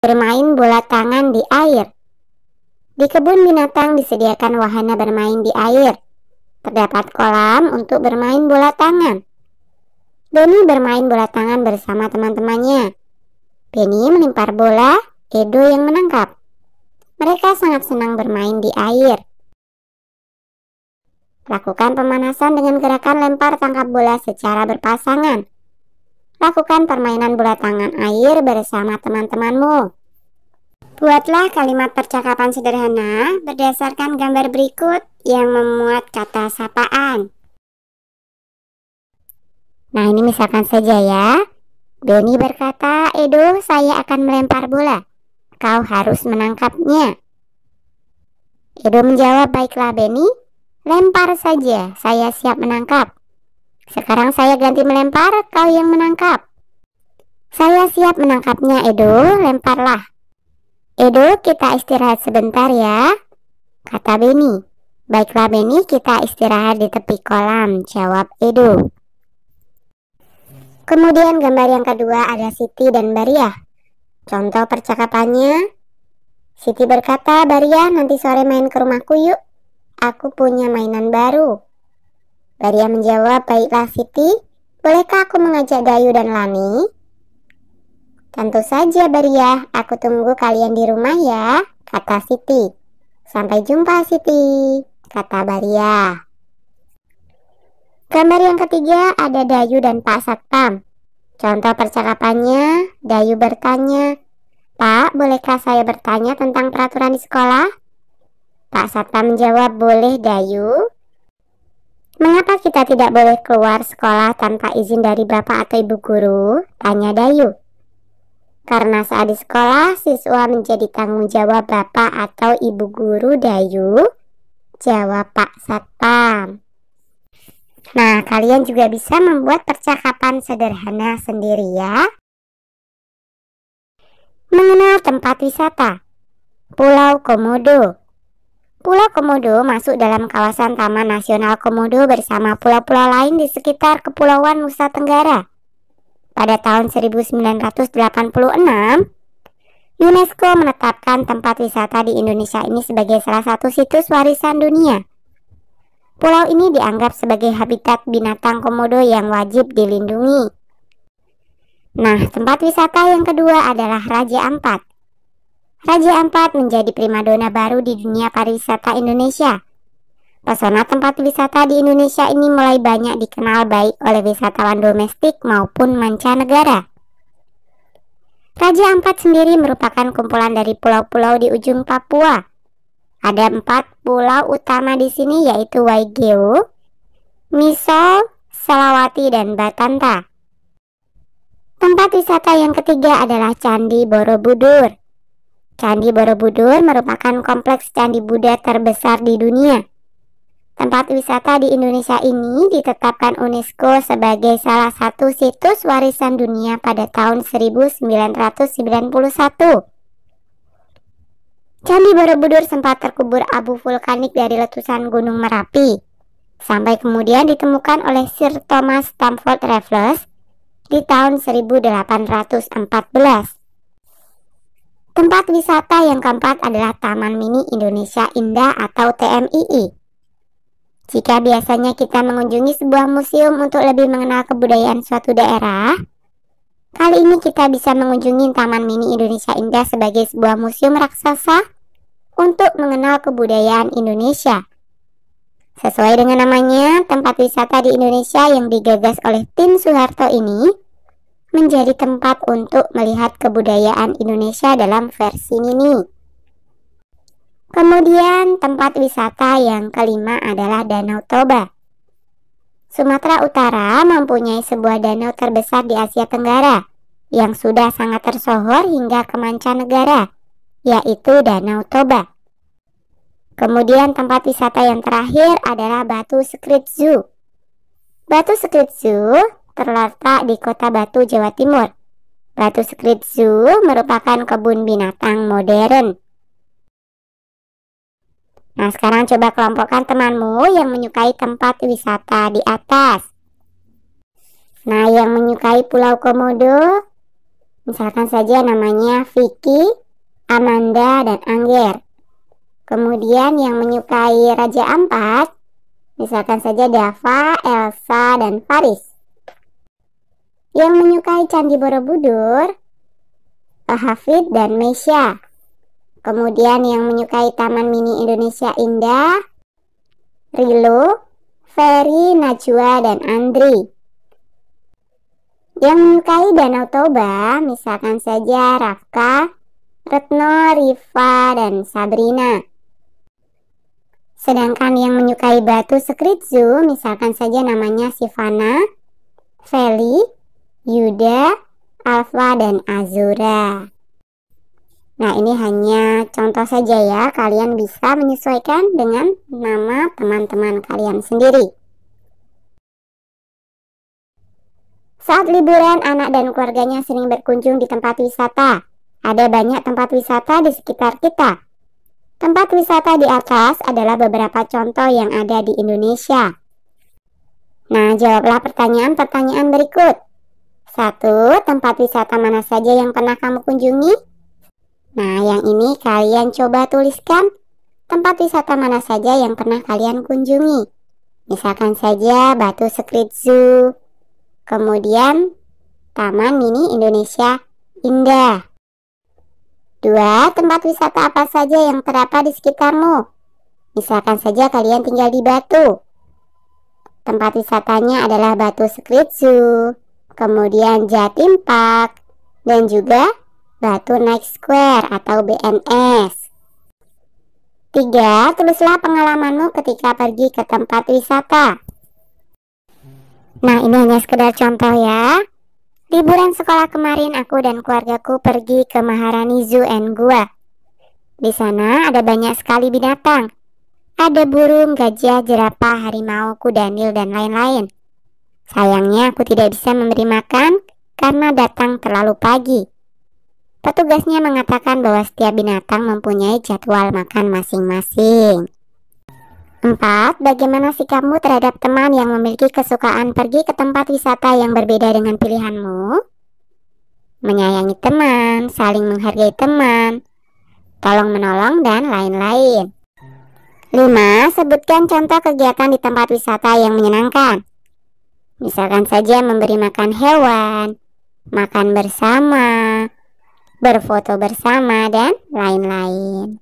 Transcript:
Bermain bola tangan di air. Di kebun binatang disediakan wahana bermain di air. Terdapat kolam untuk bermain bola tangan. Benny bermain bola tangan bersama teman-temannya. Benny melempar bola, Edo yang menangkap. Mereka sangat senang bermain di air. Lakukan pemanasan dengan gerakan lempar tangkap bola secara berpasangan. Lakukan permainan bola tangan air bersama teman-temanmu. Buatlah kalimat percakapan sederhana berdasarkan gambar berikut yang memuat kata sapaan. Nah, ini misalkan saja ya. Benny berkata, Edo, saya akan melempar bola. Kau harus menangkapnya. Edo menjawab, baiklah Benny, lempar saja, saya siap menangkap. Sekarang saya ganti melempar, kau yang menangkap. Saya siap menangkapnya, Edo, lemparlah. Edo, kita istirahat sebentar ya, kata Benny. Baiklah Benny, kita istirahat di tepi kolam, jawab Edo. Kemudian gambar yang kedua ada Siti dan Bariah. Contoh percakapannya, Siti berkata, Bariah nanti sore main ke rumahku yuk, aku punya mainan baru. Bariah menjawab, baiklah Siti, bolehkah aku mengajak Dayu dan Lani? Tentu saja Bariah, aku tunggu kalian di rumah ya, kata Siti. Sampai jumpa Siti, kata Bariah. Gambar yang ketiga ada Dayu dan Pak Satpam. Contoh percakapannya, Dayu bertanya, Pak, bolehkah saya bertanya tentang peraturan di sekolah? Pak Satpam menjawab, boleh Dayu. Mengapa kita tidak boleh keluar sekolah tanpa izin dari bapak atau ibu guru? Tanya Dayu. Karena saat di sekolah, siswa menjadi tanggung jawab bapak atau ibu guru Dayu, jawab Pak Satpam. Nah, kalian juga bisa membuat percakapan sederhana sendiri ya. Mengenal tempat wisata. Pulau Komodo. Pulau Komodo masuk dalam kawasan Taman Nasional Komodo bersama pulau-pulau lain di sekitar Kepulauan Nusa Tenggara. Pada tahun 1986, UNESCO menetapkan tempat wisata di Indonesia ini sebagai salah satu situs warisan dunia. Pulau ini dianggap sebagai habitat binatang komodo yang wajib dilindungi. Nah, tempat wisata yang kedua adalah Raja Ampat. Raja Ampat menjadi primadona baru di dunia pariwisata Indonesia. Pesona tempat wisata di Indonesia ini mulai banyak dikenal baik oleh wisatawan domestik maupun mancanegara. Raja Ampat sendiri merupakan kumpulan dari pulau-pulau di ujung Papua. Ada 4 pulau utama di sini yaitu Waigeo, Misol, Salawati, dan Batanta. Tempat wisata yang ketiga adalah Candi Borobudur. Candi Borobudur merupakan kompleks candi Buddha terbesar di dunia. Tempat wisata di Indonesia ini ditetapkan UNESCO sebagai salah satu situs warisan dunia pada tahun 1991. Candi Borobudur sempat terkubur abu vulkanik dari letusan Gunung Merapi, sampai kemudian ditemukan oleh Sir Thomas Stamford Raffles di tahun 1814. Tempat wisata yang keempat adalah Taman Mini Indonesia Indah atau TMII. Jika biasanya kita mengunjungi sebuah museum untuk lebih mengenal kebudayaan suatu daerah, kali ini kita bisa mengunjungi Taman Mini Indonesia Indah sebagai sebuah museum raksasa untuk mengenal kebudayaan Indonesia. Sesuai dengan namanya, tempat wisata di Indonesia yang digagas oleh tim Soeharto ini menjadi tempat untuk melihat kebudayaan Indonesia dalam versi mini. Kemudian tempat wisata yang kelima adalah Danau Toba. Sumatera Utara mempunyai sebuah danau terbesar di Asia Tenggara yang sudah sangat tersohor hingga ke mancanegara, yaitu Danau Toba. Kemudian tempat wisata yang terakhir adalah Batu Skrit Zoo. Batu Skrit Zoo terletak di Kota Batu, Jawa Timur. Batu Skrit Zoo merupakan kebun binatang modern. Nah, sekarang coba kelompokkan temanmu yang menyukai tempat wisata di atas. Nah, yang menyukai Pulau Komodo, Misalkan saja namanya Vicky, Amanda, dan Angger. Kemudian yang menyukai Raja Ampat, misalkan saja Dava, Elsa, dan Faris. Yang menyukai Candi Borobudur, Hafid dan Meisya. Kemudian yang menyukai Taman Mini Indonesia Indah, Rilo, Ferry, Najwa, dan Andri. Yang menyukai Danau Toba, misalkan saja Rafka, Retno, Riva, dan Sabrina. Sedangkan yang menyukai Batu Secret Zoo, misalkan saja namanya Sivana, Feli, Yuda, Alfa, dan Azura. Nah, ini hanya contoh saja ya, kalian bisa menyesuaikan dengan nama teman-teman kalian sendiri. Saat liburan, anak dan keluarganya sering berkunjung di tempat wisata. Ada banyak tempat wisata di sekitar kita. Tempat wisata di atas adalah beberapa contoh yang ada di Indonesia. Nah, jawablah pertanyaan-pertanyaan berikut. 1. Tempat wisata mana saja yang pernah kamu kunjungi? Nah, yang ini kalian coba tuliskan. Tempat wisata mana saja yang pernah kalian kunjungi? Misalkan saja Batu Secret Zoo. Kemudian, Taman Mini Indonesia Indah. 2. Tempat wisata apa saja yang terdapat di sekitarmu? Misalkan saja kalian tinggal di Batu. Tempat wisatanya adalah Batu Secret Zoo, kemudian Jatim Park, dan juga Batu Night Square atau BNS. 3. Tulislah pengalamanmu ketika pergi ke tempat wisata. Nah, ini hanya sekedar contoh ya. Liburan sekolah kemarin aku dan keluargaku pergi ke Maharani Zoo and Gua. Di sana ada banyak sekali binatang. Ada burung, gajah, jerapah, harimau, kuda nil, dan lain-lain. Sayangnya aku tidak bisa memberi makan karena datang terlalu pagi. Petugasnya mengatakan bahwa setiap binatang mempunyai jadwal makan masing-masing. 4. Bagaimana sikapmu terhadap teman yang memiliki kesukaan pergi ke tempat wisata yang berbeda dengan pilihanmu? Menyayangi teman, saling menghargai teman, tolong menolong, dan lain-lain. 5. Sebutkan contoh kegiatan di tempat wisata yang menyenangkan. Misalkan saja memberi makan hewan, makan bersama, berfoto bersama, dan lain-lain.